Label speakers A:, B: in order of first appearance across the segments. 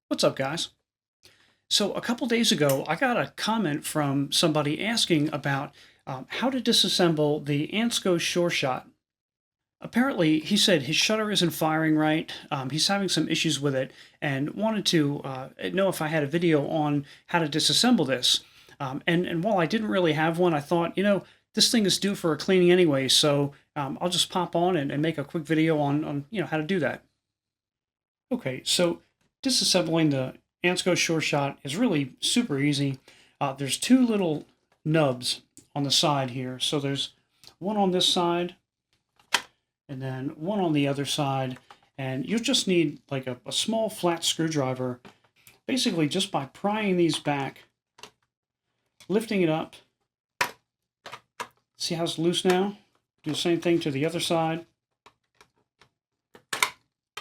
A: What's up, guys? So a couple days ago, I got a comment from somebody asking about how to disassemble the Ansco Shur Shot. Apparently, he said his shutter isn't firing right. He's having some issues with it and wanted to know if I had a video on how to disassemble this. And while I didn't really have one, I thought, this thing is due for a cleaning anyway, so I'll just pop on and make a quick video on how to do that. Okay, so disassembling the Ansco Shur Shot is really super easy. There's two little nubs on the side here. So there's one on this side and then one on the other side. And you'll just need like a small flat screwdriver, basically just by prying these back, lifting it up. See how it's loose now? Do the same thing to the other side.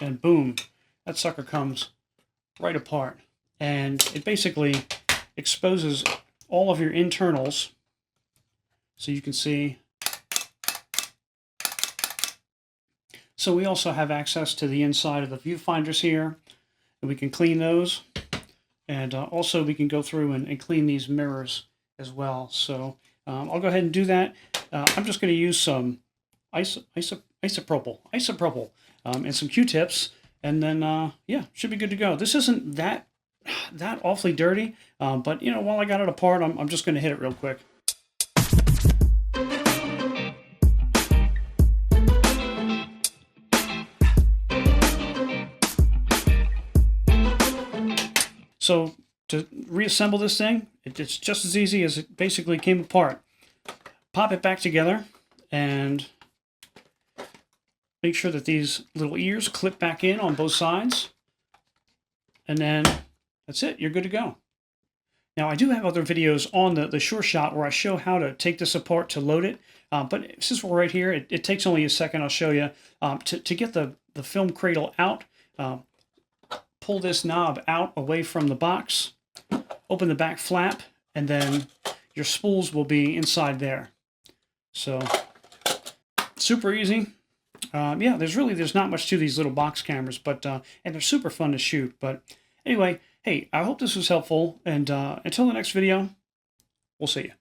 A: And boom, that sucker comes right apart. And it basically exposes all of your internals. So you can see. So we also have access to the inside of the viewfinders here, and we can clean those. And also we can go through and clean these mirrors as well. So I'll go ahead and do that. I'm just going to use some isopropyl and some Q-tips, and then yeah, should be good to go. This isn't that awfully dirty, but while I got it apart, I'm just going to hit it real quick. So to reassemble this thing, it's just as easy as it basically came apart. Pop it back together and make sure that these little ears clip back in on both sides. And then that's it. You're good to go. Now, I do have other videos on the Shur Shot where I show how to take this apart to load it. But since we're right here, it takes only a second. I'll show you. To get the film cradle out, pull this knob out away from the box, open the back flap, and then your spools will be inside there. So super easy. Yeah, there's not much to these little box cameras, but and they're super fun to shoot. But anyway, hey, I hope this was helpful, and until the next video, we'll see you.